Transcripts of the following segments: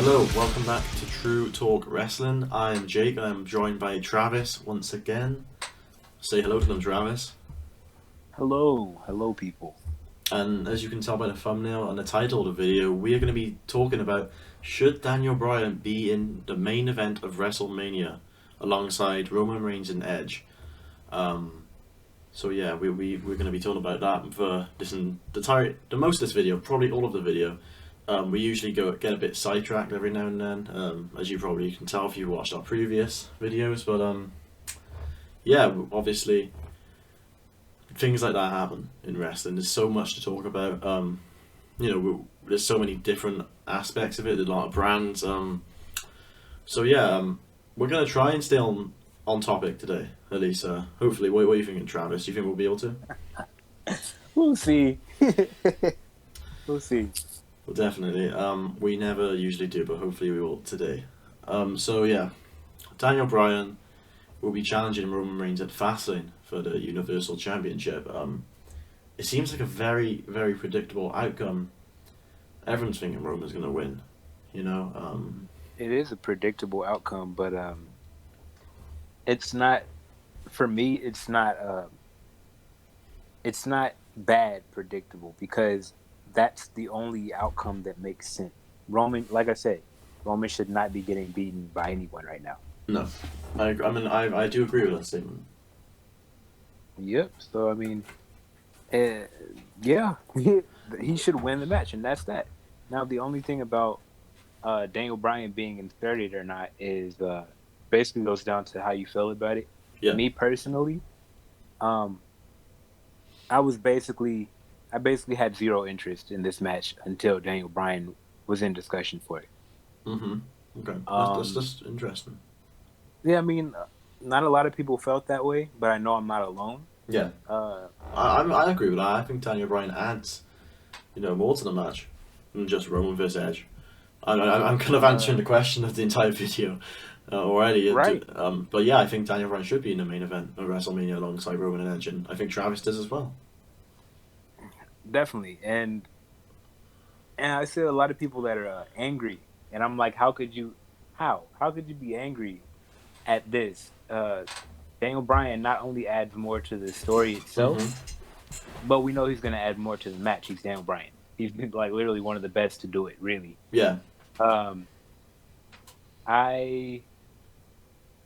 Hello, welcome back to True Talk Wrestling. I'm Jake. I'm joined by Travis once again. Say hello to them, Travis. Hello, people. And as you can tell by the thumbnail and the title of the video, we are going to be talking about should Daniel Bryan be in the main event of WrestleMania alongside Roman Reigns and Edge. So yeah, we're going to be talking about that for the most of this video, probably all of the video. We usually get a bit sidetracked every now and then, as you probably can tell if you watched our previous videos. But yeah, obviously things like that happen in wrestling. There's so much to talk about. There's so many different aspects of it. There's a lot of brands. So yeah, we're gonna try and stay on topic today. At least, hopefully. What are you thinking, Travis? Do you think we'll be able to? We'll see. We'll see. Well, definitely. We never usually do, but hopefully we will today. So yeah, Daniel Bryan will be challenging Roman Reigns at Fastlane for the Universal Championship. It seems like a very, very predictable outcome. Everyone's thinking Roman's going to win, you know. It is a predictable outcome, but it's not. For me, it's not. It's not bad predictable because that's the only outcome that makes sense. Roman, like I said, Roman should not be getting beaten by anyone right now. No, I do agree with that statement. Yep. So I mean, yeah, he should win the match, and that's that. Now the only thing about Daniel Bryan being inserted or not is basically goes down to how you feel about it. Yeah. Me personally, I basically had zero interest in this match until Daniel Bryan was in discussion for it. Mm-hmm. Okay. That's just interesting. Yeah, I mean, not a lot of people felt that way, but I know I'm not alone. Yeah. I agree with that. I think Daniel Bryan adds, more to the match than just Roman versus Edge. I'm kind of answering the question of the entire video already. Right. But yeah, I think Daniel Bryan should be in the main event of WrestleMania alongside Roman and Edge, and I think Travis does as well. Definitely, and I see a lot of people that are angry, and I'm like, how could you be angry at this? Daniel Bryan not only adds more to the story itself, but we know he's going to add more to the match. He's Daniel Bryan. He's been like literally one of the best to do it, really. Yeah. I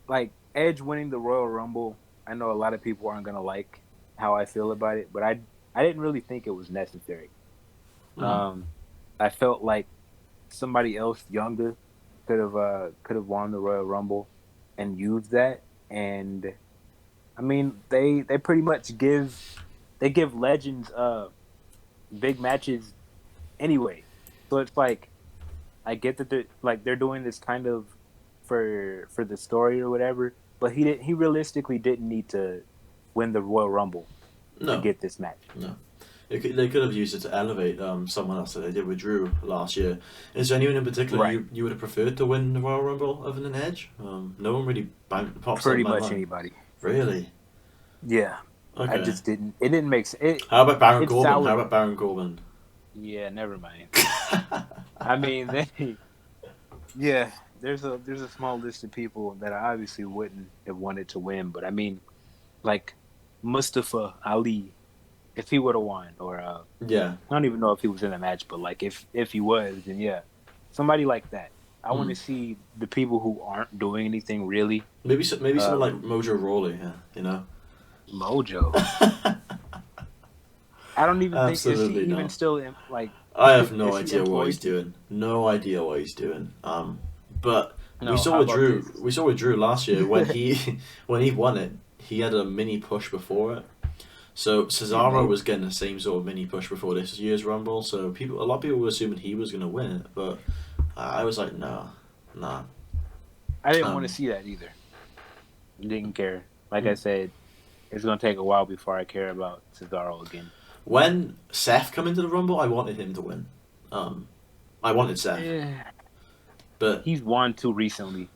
like Edge winning the Royal Rumble. I know a lot of people aren't going to like how I feel about it, but I didn't really think it was necessary. I felt like somebody else younger could have won the Royal Rumble and used that. And I mean, they pretty much give legends big matches anyway. So it's like I get that they're doing this kind of for the story or whatever, but he realistically didn't need to win the Royal Rumble to get this match. No. They could have used it to elevate someone else that they did with Drew last year. Is there anyone in particular you would have preferred to win the Royal Rumble other than Edge? No one really pops Pretty up in my much mind. Anybody. Really? Yeah. Okay. I just didn't. It didn't make sense. How about Baron Corbin? Yeah, never mind. I mean, yeah. There's a small list of people that I obviously wouldn't have wanted to win, but I mean, like Mustafa Ali, if he would have won, or yeah, I don't even know if he was in the match, but like if he was, then yeah, somebody like that. I want to see the people who aren't doing anything really. Maybe someone like Mojo Rawley, Mojo. I don't even think is he even still in, like. I have no idea what he's doing. No idea what he's doing. But we saw with Drew last year when he won it, he had a mini push before it. So Cesaro was getting the same sort of mini push before this year's Rumble. So a lot of people were assuming he was going to win it, but I was like, nah. I didn't want to see that either. Didn't care. Like I said, it's going to take a while before I care about Cesaro again. When Seth come into the Rumble, I wanted him to win. I wanted Seth. Yeah. But he's won too recently.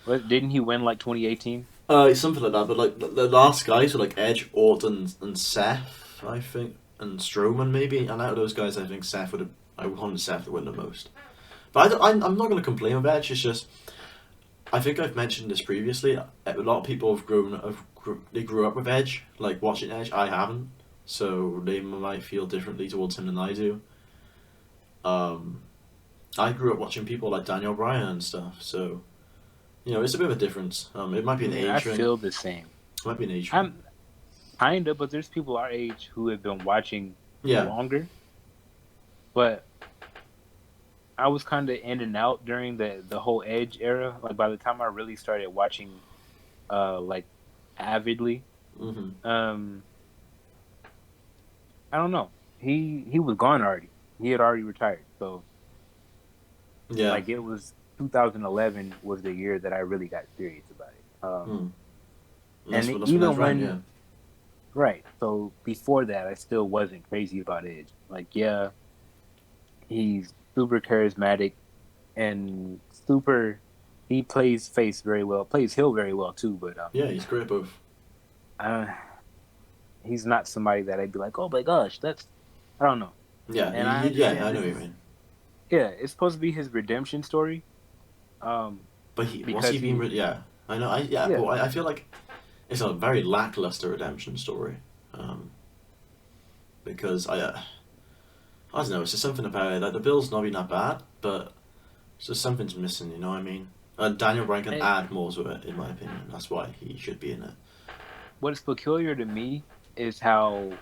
Didn't he win like 2018? Something like that. But like the last guys were like Edge, Orton, and Seth, I think, and Strowman maybe. And out of those guys, I think I wanted Seth to win the most. But I'm not going to complain with Edge. It's just I think I've mentioned this previously. A lot of people they grew up with Edge, like watching Edge. I haven't, so they might feel differently towards him than I do. I grew up watching people like Daniel Bryan and stuff, so it's a bit of a difference. It might be an age thing. I feel the same. It might be an age thing. I'm kind of, but there's people our age who have been watching longer. But I was kind of in and out during the whole Edge era. Like by the time I really started watching, like avidly, I don't know. He was gone already. He had already retired. So like it was 2011 was the year that I really got serious about it. And even when right, so before that, I still wasn't crazy about Edge. Like he's super charismatic and super. He plays face very well, plays heel very well too. But he's great both. He's not somebody that I'd be like, oh my gosh, that's I don't know. Yeah, and I know what you mean. Yeah, it's supposed to be his redemption story. But what's he been? I know. But I feel like it's a very lackluster redemption story. Because I don't know. It's just something about it. Like the Bill's not been that bad, but it's just something's missing. You know what I mean? Daniel Bryan can add more to it, in my opinion. That's why he should be in it. What's peculiar to me is how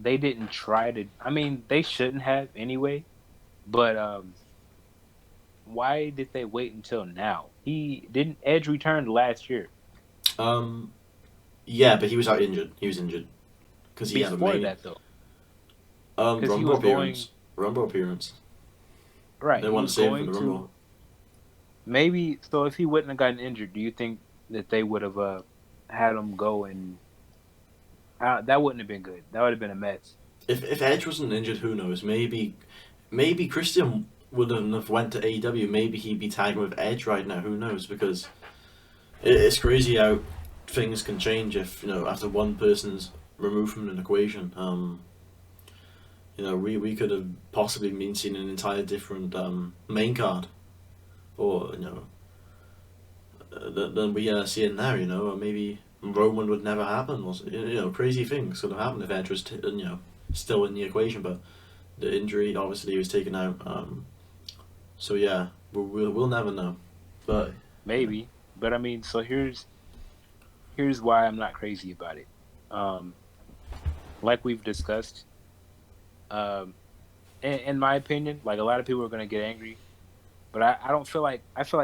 they didn't try to. I mean, they shouldn't have anyway. But why did they wait until now? Edge returned last year. Yeah, but he was out injured. He was injured because he had before that though. Rumble appearance. Rumble appearance. Right. They want to save him for the Rumble. Maybe so. If he wouldn't have gotten injured, do you think that they would have had him go and that wouldn't have been good? That would have been a mess. If Edge wasn't injured, who knows? Maybe Christian wouldn't have went to AEW. Maybe he'd be tagging with Edge right now. Who knows? Because it's crazy how things can change if after one person's removed from an equation. We could have possibly been seeing an entire different main card, or than we are seeing now. Or maybe Roman would never happen. Or crazy things could have happened if Edge was still in the equation, but the injury obviously he was taken out. So yeah, we'll never know, but maybe. But I mean, so here's why I'm not crazy about it. Like we've discussed, in my opinion, like a lot of people are gonna get angry, but I don't feel like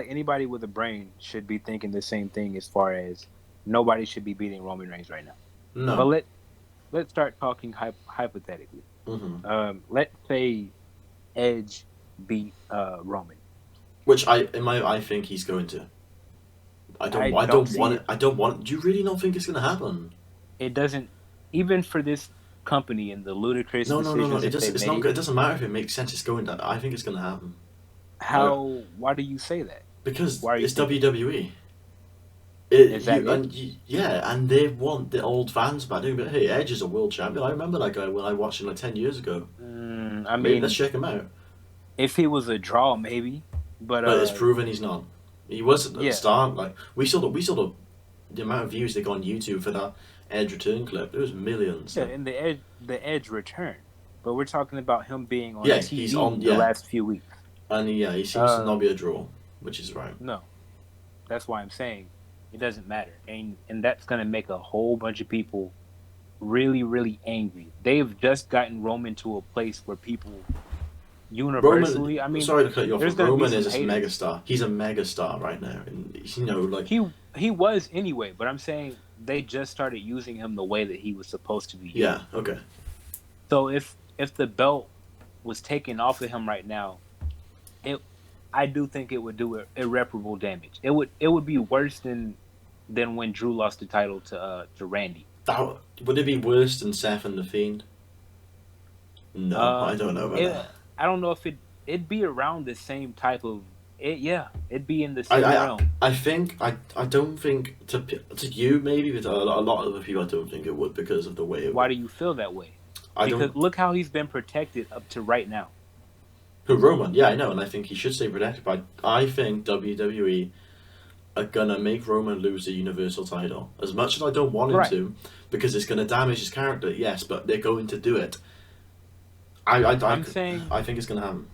anybody with a brain should be thinking the same thing as far as nobody should be beating Roman Reigns right now. No. But let's start talking hypothetically. Let's say Edge beat Roman, which I think he's going to. I don't want it. Do you really not think it's going to happen? It doesn't, even for this company and the ludicrous. No. It doesn't matter if it makes sense. It's going to. I think it's going to happen. How? Why do you say that? Because it's WWE. And they want the old fans back. But hey, Edge is a world champion. I remember that guy when I watched him like 10 years ago. Maybe let's check him out. If he was a draw, maybe, but it's proven he's not. He wasn't at the start. Like we saw the amount of views they got on YouTube for that Edge return clip. There was millions. Yeah, and the Edge return, but we're talking about him being on TV he's on, the last few weeks. And he seems to not be a draw, which is right. No, that's why I'm saying it doesn't matter, and that's gonna make a whole bunch of people really, really angry. They've just gotten Roman to a place where people universally. Sorry to cut you off. Roman is a megastar. He's a megastar right now, and he was anyway. But I'm saying they just started using him the way that he was supposed to be used. Yeah. Okay. So if the belt was taken off of him right now, I do think it would do irreparable damage. It would be worse than when Drew lost the title to Randy. Would it be worse than Seth and The Fiend? No, I don't know about that. I don't know if it'd be around the same type of it'd be in the same realm. I don't think to you maybe, but a lot of other people I don't think it would because of the way. Why do you feel that way? Because look how he's been protected up to right now. Who, Roman? Yeah, I know, and I think he should stay protected. But I think WWE are gonna make Roman lose the Universal title. As much as I don't want him Right. to, because it's gonna damage his character. Yes, but they're going to do it. I'm saying I think it's gonna happen.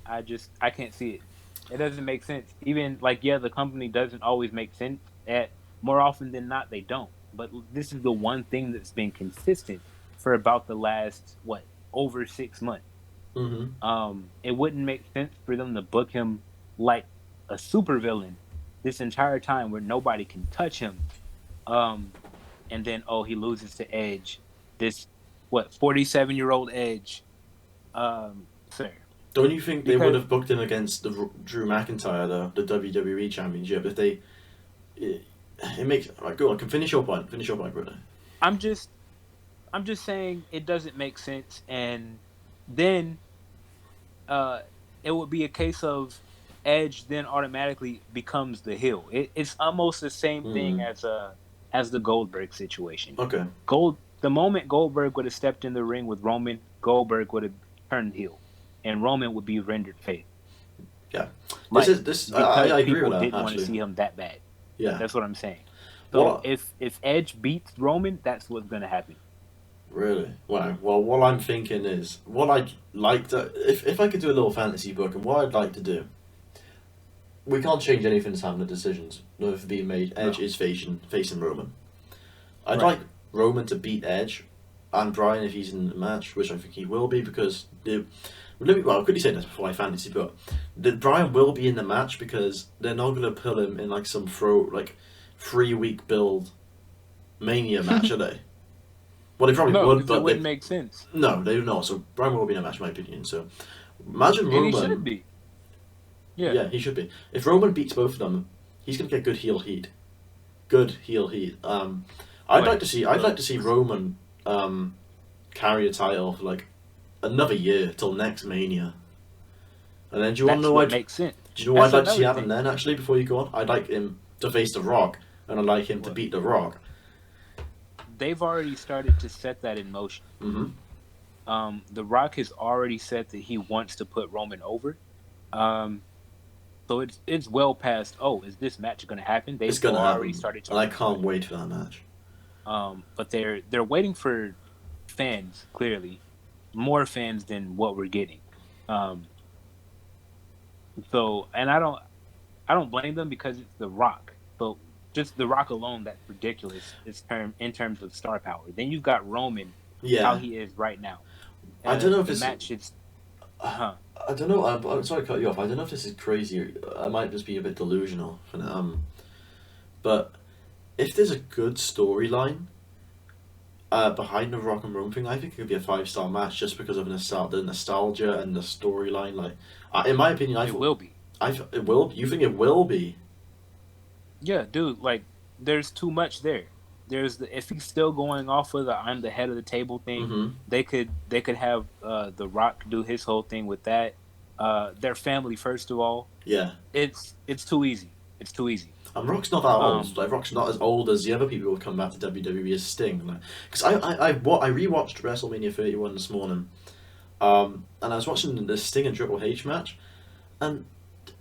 I can't see it. It doesn't make sense. Even like yeah, the company doesn't always make sense. At more often than not, they don't. But this is the one thing that's been consistent for about the last over 6 months. Mm-hmm. It wouldn't make sense for them to book him like a supervillain this entire time where nobody can touch him. And then he loses to Edge. This 47-year-old Edge. Sir. Don't you think they would Because have booked him against Drew McIntyre, though, the WWE Championship? If they, it makes right. Go on, can finish your point. Finish your point, Bruno. I'm just saying it doesn't make sense, and then it would be a case of Edge then automatically becomes the heel. It's almost the same thing as the Goldberg situation. Okay. The moment Goldberg would have stepped in the ring with Roman, Goldberg would have turned heel, and Roman would be rendered face. Yeah. Like, I agree people with that. didn't want Actually, to see him that bad. yeah. That's what I'm saying. So Well, if Edge beats Roman, that's what's gonna happen. really? Wow. Well, what I'm thinking is, what I'd like to, if I could do a little fantasy book, and what I'd like to do, we can't change anything that's happened. The decisions that have been made. Edge is facing Roman. I'd Right. like Roman to beat Edge and Bryan if he's in the match, which I think he will be because well, I could say this before I fantasy, but Bryan will be in the match because they're not going to pull him in like some 3-week build Mania match, are they? Well, they probably No, would, because but it wouldn't make sense. no, they do not. So Bryan will be in a match, in my opinion. So imagine And Roman. he should be. Yeah. Yeah, he should be. If Roman beats both of them, he's going to get good heel heat. Good heel heat. I'd like to see Roman carry a title for like another year till next Mania. And then do you want to know what makes sense? do you know what I'd like to That's see another happen thing. then actually before you go on? I'd like him to face The Rock and I'd like him to beat The Rock. They've already started to set that in motion. Mm-hmm. The Rock has already said that he wants to put Roman over. So it's well past. Oh, is this match going to happen? It's gonna already happen. started. And I can't wait for that match. But they're waiting for fans, clearly, more fans than what we're getting. So, and I don't blame them because it's The Rock. So just The Rock alone, that's ridiculous. In terms of star power. Then you've got Roman, how he is right now. I don't know if the it's match is. I don't know. I'm sorry to cut you off. I don't know if this is crazy. I might just be a bit delusional for now. But if there's a good storyline behind the Rock and Roman thing, I think it could be a 5-star match just because of the nostalgia and the storyline. Like, in my opinion, It will be. It will. You think it will be? Yeah, dude. Like, there's too much there. If he's still going off of the I'm the head of the table thing, Mm-hmm. they could have The Rock do his whole thing with that. Their family first of all. Yeah. It's too easy. It's too easy. And Rock's not that old. Like, Rock's not as old as the other people who have come back to WWE as Sting. Because I rewatched WrestleMania 31 this morning, and I was watching the Sting and Triple H match, and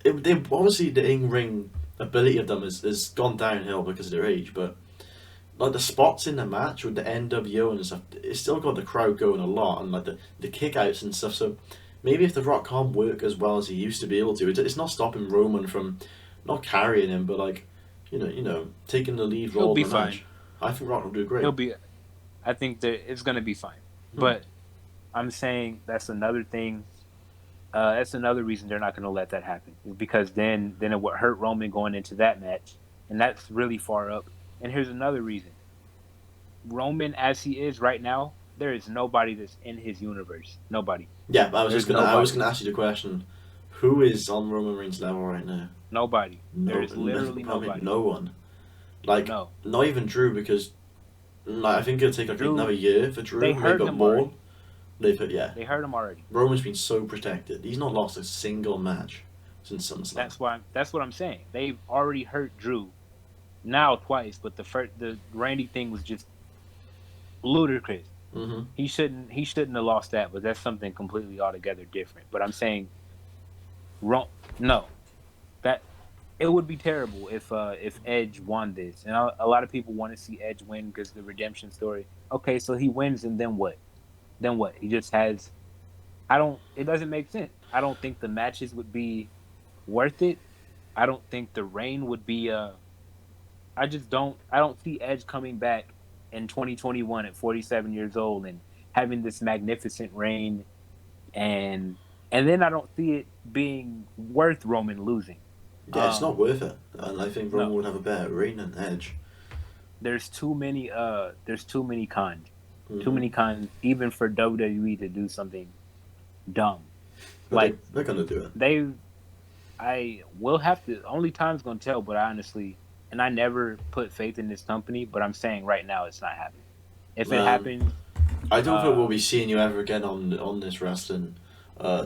they obviously the in-ring ability of them has gone downhill because of their age, but like the spots in the match with the NWO and stuff, it's still got the crowd going a lot, and like the kickouts and stuff. So maybe if The Rock can't work as well as he used to be able to, it's not stopping Roman from not carrying him, but like you know taking the lead role in the match. I think Rock will do great. I think that it's gonna be fine. But I'm saying that's another thing. That's another reason they're not gonna let that happen. Is because then it would hurt Roman going into that match, and that's really far up. And here's another reason. Roman, as he is right now, there is nobody that's in his universe. Nobody. Yeah, I was gonna ask you the question: who is on Roman Reigns' level right now? Nobody. There is literally nobody. No one. Like, no. Not even Drew, because I think it'll take another year for Drew. They hurt him more. They hurt him already. Roman's been so protected. He's not lost a single match since SummerSlam. That's what I'm saying. They've already hurt Drew. Now twice, but the Randy thing was just ludicrous. Mm-hmm. He shouldn't have lost that, but that's something completely altogether different. But I'm saying, no, that it would be terrible if Edge won this, and a lot of people want to see Edge win because the redemption story. Okay, so he wins, and then what? Then what? He just has. I don't. It doesn't make sense. I don't think the matches would be worth it. I don't think the reign would be. I just don't. I don't see Edge coming back in 2021 at 47 years old and having this magnificent reign, and then I don't see it being worth Roman losing. Yeah, it's not Um, worth it, and I think Roman no, would have a better reign than Edge. there's too many. There's too many cons. Too Mm-hmm. many cons, even for WWE to do something dumb. But Like they're gonna do it. they, I will have to. Only time's gonna tell. But I honestly, and I never put faith in this company. But I'm saying right now, it's not happening. If it Man, happens, I don't think we'll uh, be seeing you ever again on this wrestling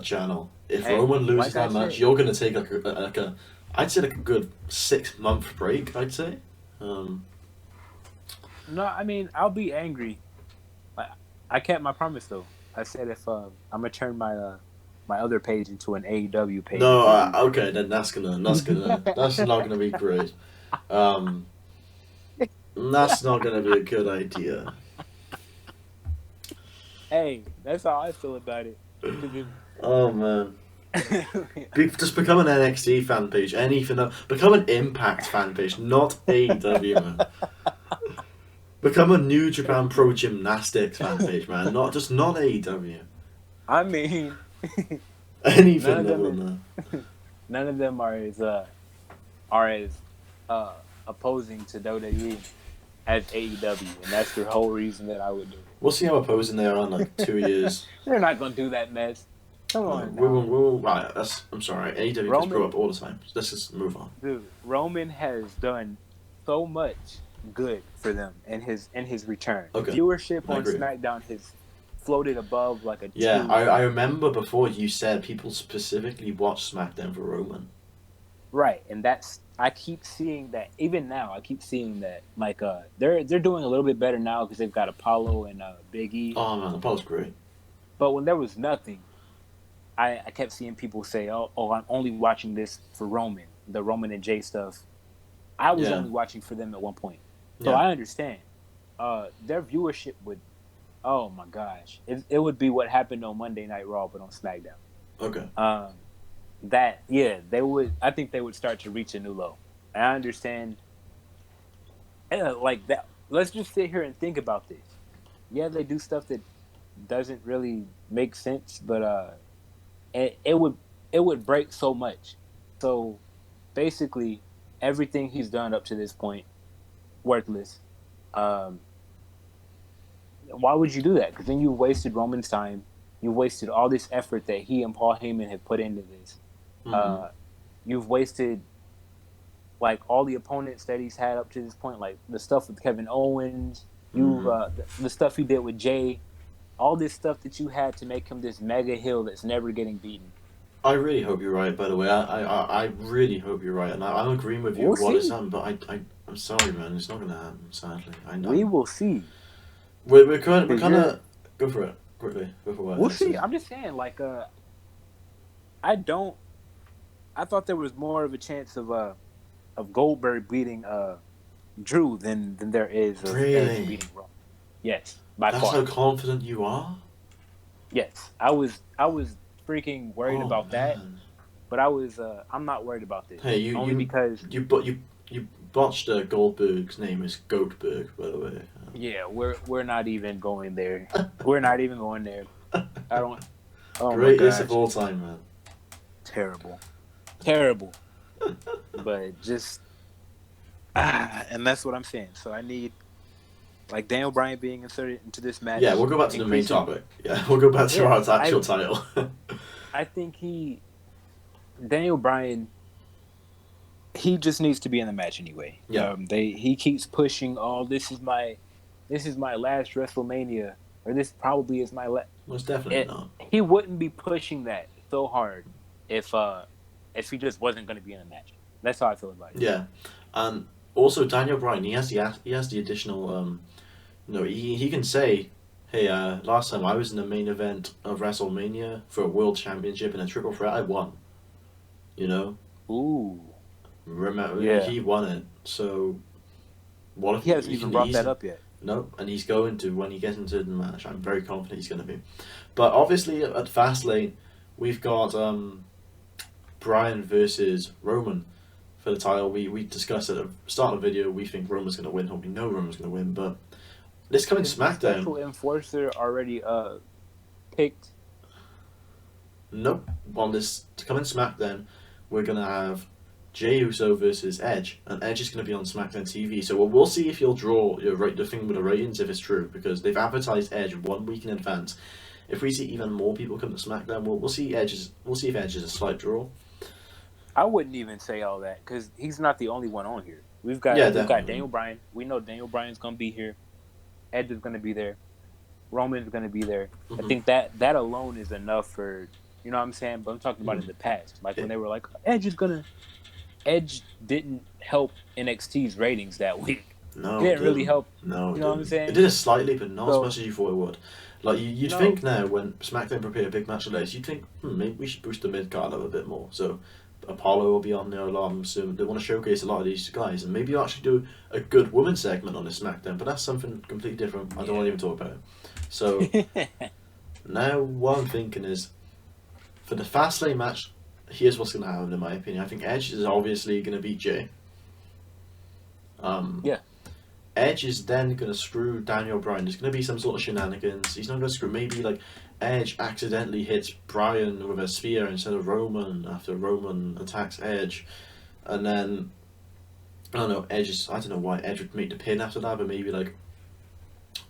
channel. If Roman loses like I that match, said, you're gonna take like a I'd say like a good 6 month break. I'd say. Um, no, I mean I'll be angry. I kept my promise though. I said if I'm gonna turn my other page into an AEW page no, for you. okay, then that's not gonna be great. Um, that's not gonna be a good idea. Hey, that's how I feel about it. Oh man. Just become an NXT fan page. Anything else. Become an Impact fan page, not AEW, man. Become a New Japan Pro Gymnastics fan page, man. Not AEW. I mean, none Anything of other them than none of them are as opposing to WWE as AEW, and that's the whole reason that I would do it. we'll see how opposing they are in like 2 years. They're not gonna do that mess. Come on We will. now. We will. Right. I'm sorry. AEW can screw Roman, up all the time. Let's just move on. dude, Roman has done so much good for them in his return. Okay. Viewership I on agree. SmackDown has floated above like a Yeah, two. I remember before you said people specifically watch SmackDown for Roman. Right, and that's I keep seeing that even now. I keep seeing that like they're doing a little bit better now because they've got Apollo and Big E. Oh man, Apollo's great. But when there was nothing, I kept seeing people say, "Oh, I'm only watching this for Roman, the Roman and Jay stuff." I was Yeah. only watching for them at one point, so Yeah. I understand. Their viewership would, oh my gosh, it would be what happened on Monday Night Raw, but on SmackDown. Okay. That yeah, they would. I think they would start to reach a new low. I understand. Like that. Let's just sit here and think about this. Yeah, they do stuff that doesn't really make sense, but it would break so much. So basically, everything he's done up to this point, worthless. Um, why would you do that? Because then you wasted Roman's time. You wasted all this effort that he and Paul Heyman have put into this. Mm-hmm. Uh, you've wasted like all the opponents that he's had up to this point, like the stuff with Kevin Owens. You've the stuff he did with Jay. All this stuff that you had to make him this mega heel that's never getting beaten. I really hope you're right. By the way, I really hope you're right, and I'm agreeing with you. We'll What is see. happening? But I'm sorry, man. It's not gonna happen. Sadly, I know. We will see. We're kind Because of go for it quickly. Go for what we'll I see. say. I'm just saying, like, I don't. I thought there was more of a chance of Goldberg beating Drew than there is of Edge Really? beating Roman. Yes, by That's far. how confident you are. Yes, I was freaking worried Oh about that, man. but I'm not worried about this. Hey, you Only you because you botched Goldberg's name is Goatberg, by the way. yeah, we're not even going there. We're not even going there. I don't. Oh my Greatest of gosh, all time, man. terrible. But just and that's what I'm saying. So I need like Daniel Bryan being inserted into this match. Yeah, we'll go back to the main increasing- topic. Yeah, we'll go back to Yeah, our actual title. I think Daniel Bryan, he just needs to be in the match anyway. Yeah. He keeps pushing. Oh, this is my last WrestleMania, or this probably is my last. Most definitely not. He wouldn't be pushing that so hard if he just wasn't going to be in the match. That's how I feel about it. Yeah, and also Daniel Bryan, he has the additional. He can say, Hey, last time I was in the main event of WrestleMania for a world championship in a triple threat, I won. You know, Ooh, remember yeah. he won it. So what if He hasn't you even can brought that easily? up yet. No, and he's going to when he gets into the match. I'm very confident he's going to be. But obviously at Fastlane, we've got Bryan versus Roman for the title. We discussed at the start of the video. We think Roman's going to win. Or we know Roman's going to win. But this coming Is the SmackDown, special enforcer already picked? nope. On this coming SmackDown, we're going to have Jey Uso versus Edge, and Edge is going to be on SmackDown TV. So we'll see if he'll draw the thing with the ratings if it's true, because they've advertised Edge 1 week in advance. If we see even more people come to SmackDown, we'll see we'll see if Edge is a slight draw. I wouldn't even say all that because he's not the only one on here. Yeah, We've got definitely. Daniel Bryan. We know Daniel Bryan's gonna be here. Edge is gonna be there. Roman's gonna be there. I Mm-hmm. think that alone is enough for, you know what I'm saying. But I'm talking about in Mm. the past, like when It, they were like Edge is gonna. Edge didn't help NXT's ratings that week. He no, it didn't really didn't. help. No, You it know what I'm didn't. It saying? did it slightly, but not as So much as you thought it would. Like you'd no, think now when SmackDown prepare a big match like this, you'd think maybe we should boost the mid card a little bit more. So Apollo will be on there a lot. I'm assuming they want to showcase a lot of these guys, and maybe you'll actually do a good woman segment on this SmackDown. But that's something completely different. I don't want to even talk about it. So yeah. now what I'm thinking is for the Fastlane match. Here's what's going to happen, in my opinion. I think Edge is obviously going to beat Jey. Um, Yeah. Edge is then going to screw Daniel Bryan. There's going to be some sort of shenanigans. He's not going to screw. Maybe like Edge accidentally hits Bryan with a spear instead of Roman after Roman attacks Edge, and then I don't know. Edge is. I don't know why Edge would make the pin after that, but maybe like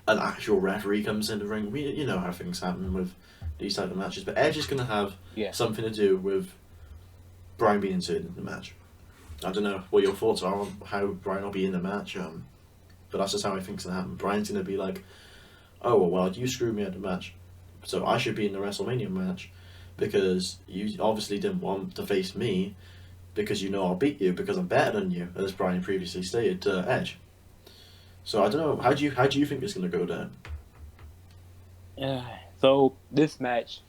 an actual referee comes in the ring. You know how things happen with these type of matches. But Edge is going to have Yeah. something to do with Bryan being inserted in the match. I don't know what your thoughts are on how Bryan will be in the match. But that's just how I think it's gonna happen. Bryan's gonna be like, "Oh well, you screwed me at the match, so I should be in the WrestleMania match because you obviously didn't want to face me because you know I'll beat you because I'm better than you," as Bryan previously stated to Edge. So I don't know. How do you think it's gonna go down? So this match,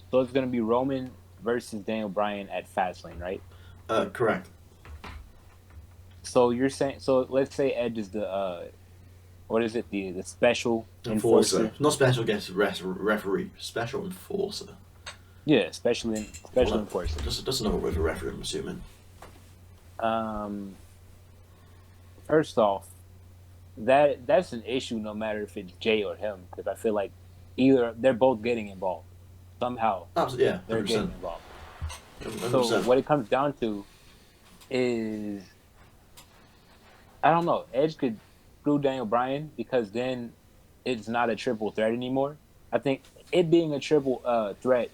so it's gonna be Roman versus Daniel Bryan at Fastlane, right? Correct. So you're saying, so let's say Edge is the what is it, the special Enforcer, enforcer? not special guest referee, special enforcer. Yeah, special Well, enforcer. just another word for referee, I'm assuming. Um, First off, that's an issue no matter if it's Jay or him because I feel like either they're both getting involved somehow. Absolutely, yeah, They're 100%, getting involved. hundred So percent. what it comes down to is I don't know. Edge could screw Daniel Bryan because then it's not a triple threat anymore. I think it being a triple threat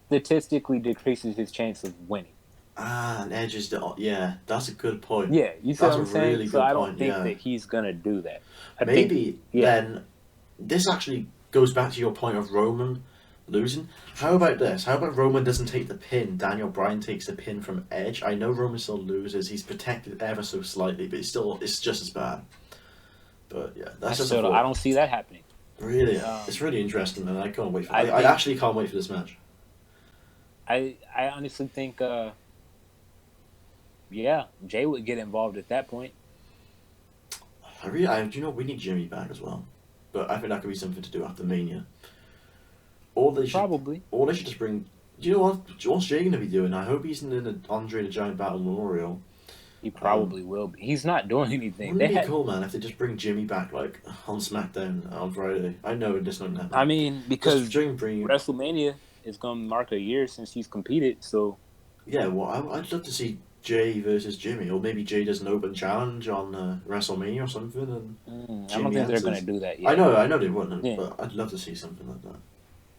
statistically decreases his chance of winning. Ah, and Edge is the yeah. That's a good point. Yeah, you see what That's a I'm saying? really So good I don't point. think Yeah, that he's gonna do that. I think, maybe yeah, then this actually goes back to your point of Roman losing. How about this? How about Roman doesn't take the pin? Daniel Bryan takes the pin from Edge. I know Roman still loses. He's protected ever so slightly, but it's just as bad. But yeah, that's just a I thought. don't see that happening. Really, it's Um, really interesting, and I can't wait for. I I think actually can't wait for this match. I honestly think yeah, Jay would get involved at that point. Do you know we need Jimmy back as well, but I think that could be something to do after Mania. Or they should, Probably. or they should just bring. Do you know what's Jay gonna be doing? I hope he's in the Andre the Giant Battle Memorial. He Um, probably will be. He's not doing anything. wouldn't it They be had cool, man, if they just bring Jimmy back like on SmackDown on Friday? I know this not gonna I happen. mean, Just because bring. WrestleMania is going to mark a year since he's competed. So Yeah, well, I'd love to see Jay versus Jimmy, or maybe Jay does an open challenge on WrestleMania or something, and I don't Jimmy think they're going answers. to do that yet. I know they wouldn't, Yeah, but I'd love to see something like that.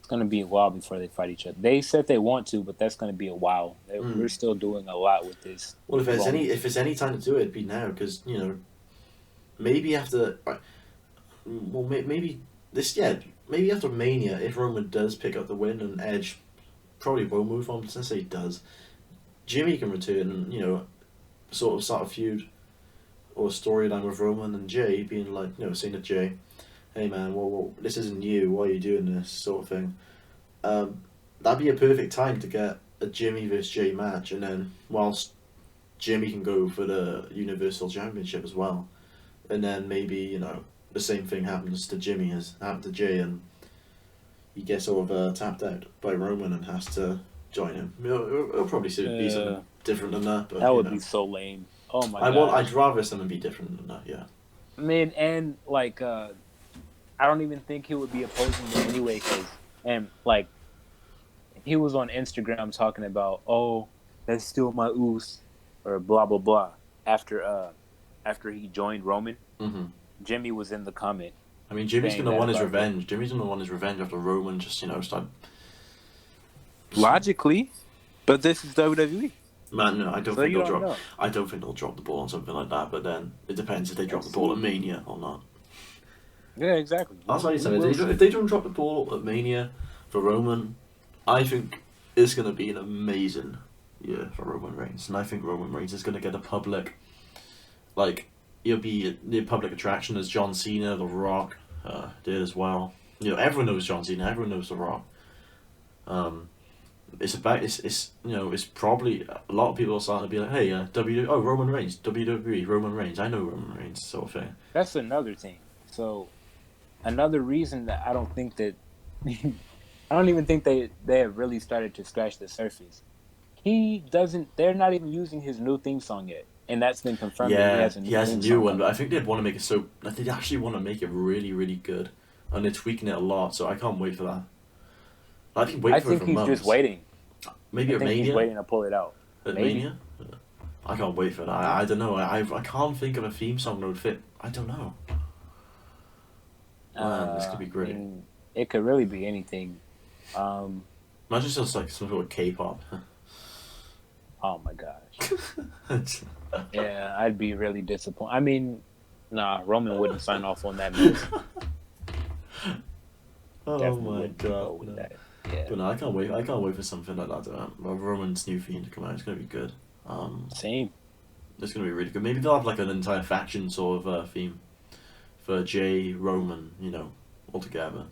it's going to be a while before they fight each other. They said they want to, but that's going to be a while. We're Mm. still doing a lot with this Well, Roman. if there's any time to do it, it'd be now, because maybe after, maybe this maybe after Mania, if Roman does pick up the win and Edge probably won't move on, but let's say he does, Jimmy can return and start a feud or a storyline with Roman and Jay being like saying to Jay, hey man, well, this isn't you. Why are you doing this sort of thing? That'd be a perfect time to get a Jimmy versus Jay match, and then whilst Jimmy can go for the Universal Championship as well, and then maybe the same thing happens to Jimmy as happened to Jay, and he gets sort of tapped out by Roman and has to join him. It'll probably be something different than that, but that would be so lame. Oh my god! I'd rather something be different than that. Yeah. I mean, and like, I don't even think he would be opposing it anyway, and like, he was on Instagram talking about, oh, that's still my oos, or blah blah blah. After he joined Roman, Jimmy was in the comment. I mean, Jimmy's gonna want his revenge. Jimmy's gonna want his revenge after Roman just start. Logically, but this is WWE. Man, no, I don't think they'll drop. I don't think they'll drop the ball on something like that. But then it depends if they drop the ball at Mania or not. Yeah, exactly. That's what you said. If they don't drop the ball at Mania for Roman, I think it's gonna be an amazing year for Roman Reigns, and I think Roman Reigns is gonna get a public, he'll be the public attraction as John Cena, The Rock did as well. Everyone knows John Cena. Everyone knows The Rock. It's probably a lot of people are starting to be like, hey, Roman Reigns, WWE, Roman Reigns, I know Roman Reigns, sort of thing. That's another thing. So, another reason that I don't think that, I don't even think they have really started to scratch the surface. They're not even using his new theme song yet. And that's been confirmed. Yeah, he has a new one, but I think they'd want to make it they actually want to make it really, really good. And they're tweaking it a lot, so I can't wait for that. I've been waiting for it for months. I think he's just waiting. Maybe at Mania? He's waiting to pull it out. At Mania? I can't wait for that. I don't know. I can't think of a theme song that would fit. I don't know. Man, this could be great. It could really be anything. Imagine just like some sort of K-pop. Oh my gosh. Yeah, I'd be really disappointed. I mean, nah, Roman wouldn't sign off on that move. Oh Definitely my god. With no. that. Yeah. But no, I can't wait. I can't wait for something like that. Roman's new theme to come out. It's gonna be good. Same. It's gonna be really good. Maybe they'll have like an entire faction sort of theme for Jay, Roman, all together.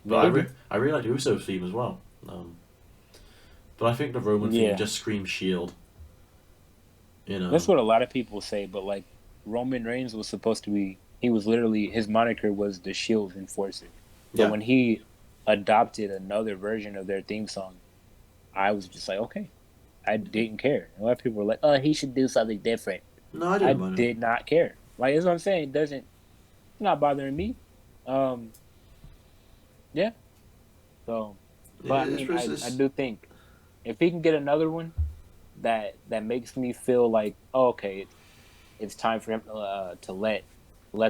But I really like the Uso theme as well. But I think the Roman theme just screams Shield. That's what a lot of people say. But like, Roman Reigns was supposed to be. He was literally, his moniker was the Shield Enforcer. But when he adopted another version of their theme song, I was just like, okay. I didn't care. A lot of people were like, oh, he should do something different. No, I didn't mind did not care. Like, that's what I'm saying. It's not bothering me. Yeah. So, but I do think if he can get another one that makes me feel like, oh, okay, it's time for him to let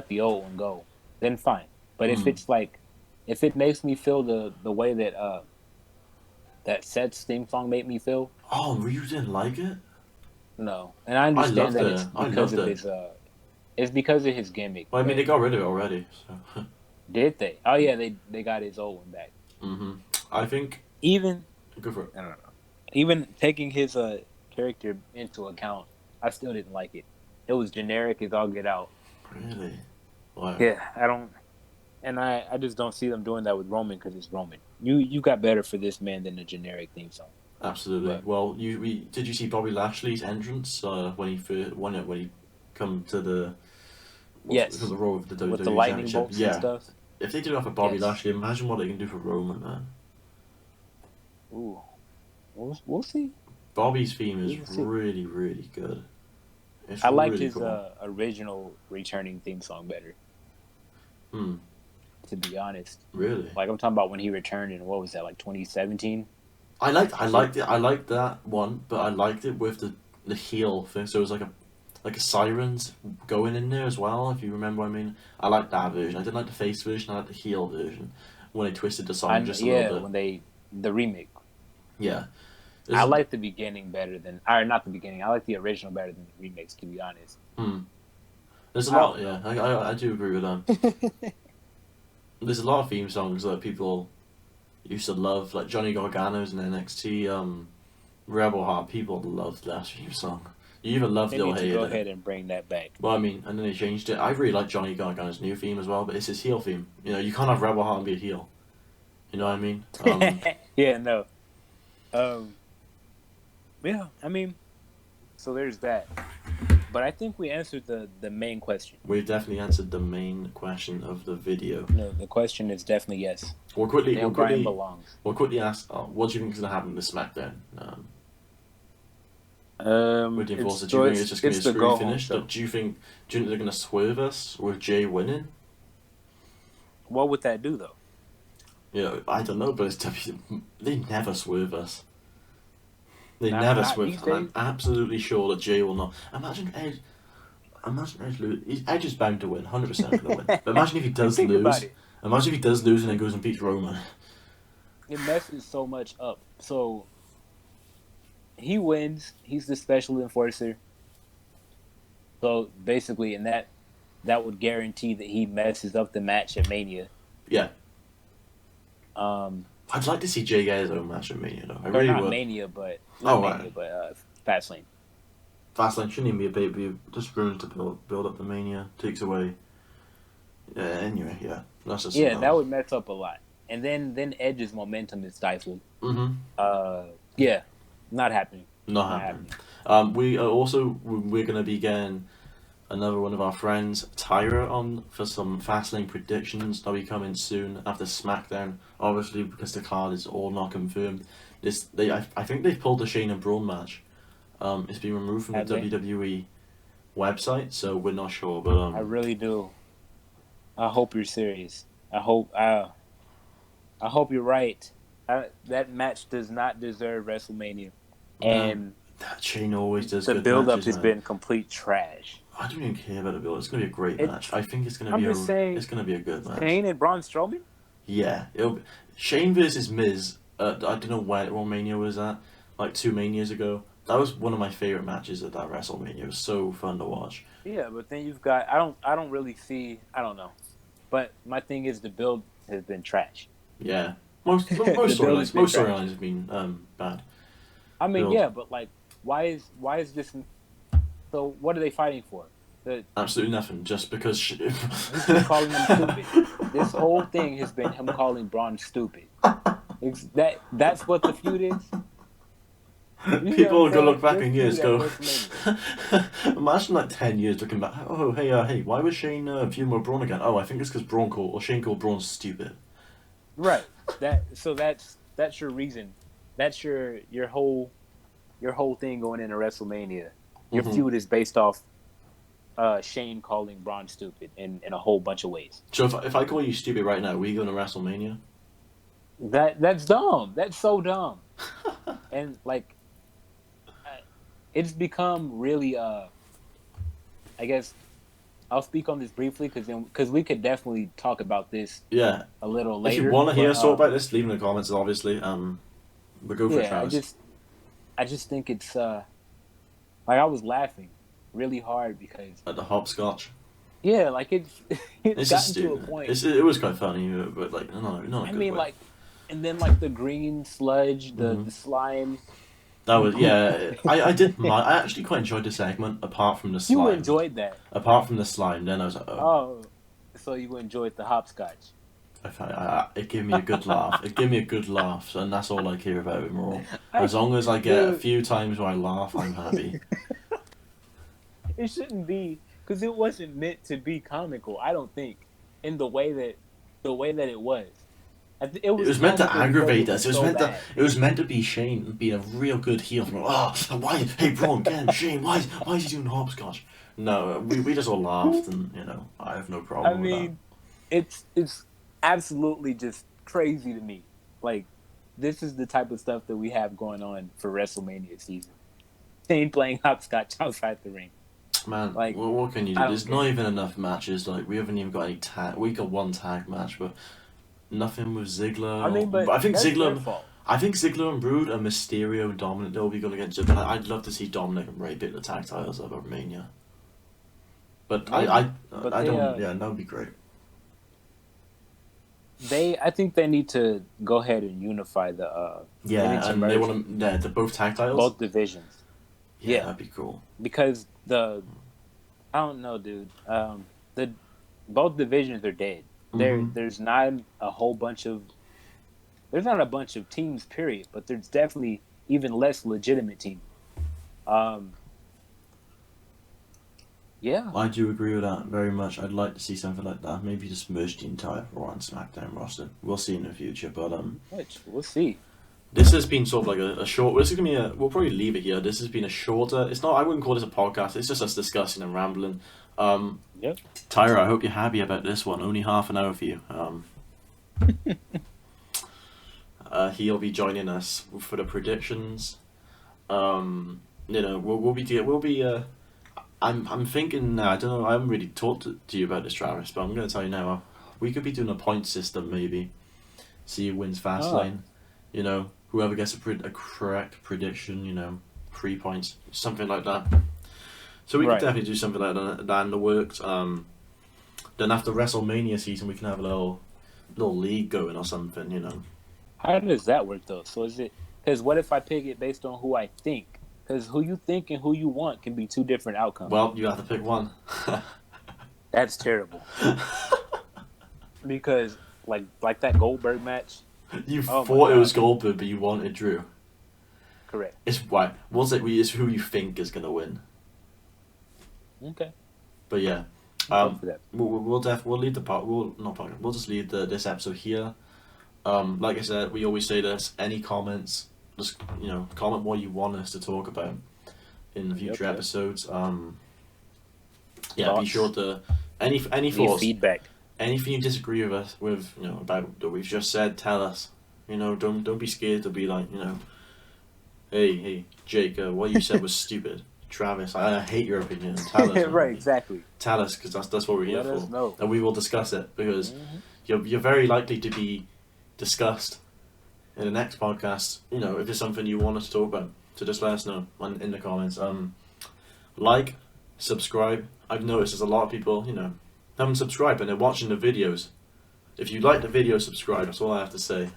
the old one go, then fine. But if it's like, if it makes me feel the way that that Seth's theme song made me feel. Oh, you didn't like it? No, and I understand that it's because of his it's because of his gimmick. Well, I mean, they got rid of it already. So. Did they? Oh yeah, they got his old one back. I think even go for it. I don't know. Even taking his character into account, I still didn't like it. It was generic as all get out. Really? Wow. Yeah, I don't. And I just don't see them doing that with Roman because it's Roman. You got better for this man than a generic theme song. Absolutely. But, well, did you see Bobby Lashley's entrance when he first won it, when he come to the the Raw with the WWE with the lightning bolts and stuff. If they do that for Bobby Lashley, imagine what they can do for Roman, man. Ooh, we'll see. Bobby's theme is really, really good. I liked his original returning theme song better. To be honest. Really? Like, I'm talking about when he returned in, what was that, like 2017? I liked it. I liked that one, but I liked it with the heel thing. So it was like a sirens going in there as well, if you remember what I mean. I liked that version. I didn't like the face version, I liked the heel version. When they twisted the song just a little bit. Yeah, when the remake. Yeah. I like the beginning better than, or not the beginning, I like the original better than the remakes, to be honest. There's a lot, yeah. I do agree with that. There's a lot of theme songs that people used to love, like Johnny Gargano's in NXT, Rebel Heart. People loved that theme song. You either loved They it or need to hated go it. ahead and bring that back. Well, I mean, and then they changed it. I really like Johnny Gargano's new theme as well, but it's his heel theme. You know, you can't have Rebel Heart and be a heel. You know what I mean? Yeah, no. Yeah, I mean, so there's that. But I think we answered the main question. We've definitely answered the main question of the video. No, the question is definitely yes. We'll quickly belongs. We'll quickly ask, what do you think is going to happen to SmackDown? With the Enforcer, do you think it's just going to be a screwy finish? Do you think they're going to swerve us with Jay winning? What would that do, though? You know, I don't know, but they never swerve us. They never swerve. And I'm absolutely sure that Jay will not. Imagine Edge lose. Edge is bound to win, 100% going to win. But imagine if he does lose. Imagine if he does lose and then goes and beats Roman. It messes so much up. So he wins. He's the special enforcer. So basically, and that would guarantee that he messes up the match at Mania. Yeah. I'd like to see Jay get his own match at Mania, though. I really would. Mania, but Fastlane. Fastlane shouldn't even be a pay-per-view. Just ruins to build up the Mania. Takes away. Yeah. Anyway, yeah. That's just that would mess up a lot, and then Edge's momentum is stifled. Yeah, not happening. Not happening. We're gonna be getting another one of our friends, Tyra, on for some Fastlane predictions. That'll be coming soon after SmackDown. Obviously, because the card is all not confirmed. I think they've pulled the Shane and Braun match. It's been removed from the WWE website, so we're not sure. But I really do. I hope you're serious. I hope you're right. That match does not deserve WrestleMania, and that Shane always does. The build-up has been complete trash. I don't even care about the build. It's gonna be a great match. I think it's gonna be a good match. Shane and Braun Strowman. Yeah, Shane versus Miz. I don't know where WrestleMania was at, like 2 Manias ago. That was one of my favorite matches at that WrestleMania. It was so fun to watch. Yeah, but then you've got I don't really see. I don't know, but my thing is the build has been trash. Yeah, most storylines have been bad. I mean, yeah, but like, why is this? So what are they fighting for? Absolutely nothing. Just because he's been calling him stupid. This whole thing has been him calling Braun stupid. That's what the feud is. People will go look back in years, go. Imagine like 10 years looking back. Oh, hey, why was Shane feuding with Braun again? Oh, I think it's because Shane called Braun stupid. Right. That's your reason. That's your whole thing going into WrestleMania. Your feud is based off Shane calling Braun stupid in a whole bunch of ways. So if I call you stupid right now, are you going to WrestleMania? That's dumb. That's so dumb. And like, it's become really. I guess I'll speak on this briefly because we could definitely talk about this. Yeah. A little later. If you want to hear us talk about this, leave in the comments. Obviously, but go for it, Travis. I just think it's like I was laughing really hard because at the hopscotch. Yeah, like it's gotten to a point. It was quite funny, but like no. I mean, like, and then like the green sludge, the slime. That was I actually quite enjoyed the segment. Apart from the slime, you enjoyed that. Apart from the slime, then I was like, oh, so you enjoyed the hopscotch. It gave me a good laugh. It gave me a good laugh, and that's all I care about it more. As long as I get a few times where I laugh, I'm happy. It shouldn't be, because it wasn't meant to be comical. I don't think, in the way that it was. It was meant to aggravate us. It was meant to be Shane being a real good heel. Why? Hey, Braun, get him, Shane. Why is he doing hopscotch? No, we just all laughed, and I have no problem with that. I mean, it's absolutely just crazy to me. Like, this is the type of stuff that we have going on for WrestleMania season. Shane playing hopscotch outside the ring. Man, like, well, what can you do? There's not even enough matches. Like, we haven't even got any tag. We got one tag match, but nothing with Ziggler. I mean, but I think Ziggler and Brood and Mysterio and Dominic, they'll be going against. But I'd love to see Dominic and Ray pick the tag titles up at Mania. But I don't. Yeah, that would be great. I think they need to go ahead and unify the. And they want to. Yeah, they're both tag titles. Both divisions. Yeah, that'd be cool. Because I don't know, dude. The both divisions are dead. There's not a bunch of teams, period. But there's definitely even less legitimate teams. Yeah. I do agree with that very much. I'd like to see something like that. Maybe just merge the entire Raw and SmackDown roster. We'll see in the future, but we'll see. This has been sort of like a short. This is gonna be we'll probably leave it here. This has been a shorter. It's not. I wouldn't call this a podcast. It's just us discussing and rambling. Yep. Tyra, I hope you're happy about this one. Only half an hour for you. He'll be joining us for the predictions. We'll be. I'm thinking. I don't know. I haven't really talked to you about this, Travis, but I'm going to tell you now. We could be doing a point system, maybe. See who wins Fastlane. Whoever gets a correct prediction. 3 points, something like that. So we could definitely do something like that in the works. Then after WrestleMania season, we can have a little league going or something. How does that work though? So is it because what if I pick it based on who I think? Because who you think and who you want can be two different outcomes. Well, you have to pick one. That's terrible. Because like that Goldberg match. You thought it was Goldberg, but you wanted Drew. Correct. It's why. We'll say it's who you think is gonna win. Okay. But yeah, we'll leave the part. We'll just leave this episode here. Like I said, we always say this. Any comments, just comment what you want us to talk about in the future episodes. Be sure to any thoughts, feedback, anything you disagree with us with about what we've just said. Tell us. Don't be scared to be like hey Jake, what you said was stupid. Travis, I hate your opinion. Tell us. Right, exactly. Tell us, because that's what we're here Let for. us know. And we will discuss it, because you're very likely to be discussed in the next podcast. If there's something you want us to talk about, so just let us know in the comments. Like, subscribe. I've noticed there's a lot of people haven't subscribed and they're watching the videos. If you like the video, subscribe. That's all I have to say.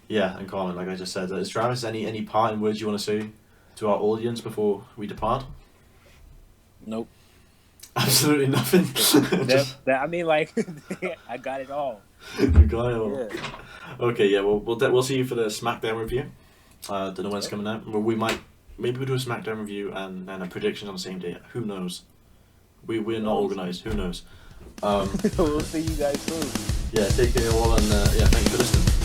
Yeah, and comment, like I just said. Is Travis any parting words you want to say to our audience before we depart? Nope. Absolutely nothing. I got it all. You got it all. Yeah. Okay, yeah. We'll see you for the Smackdown review. Don't know when it's coming out. We might maybe we'll do a Smackdown review and a prediction on the same day. Who knows? We're not organised. Who knows? We'll see you guys soon. Yeah, take care all, and thank you for listening.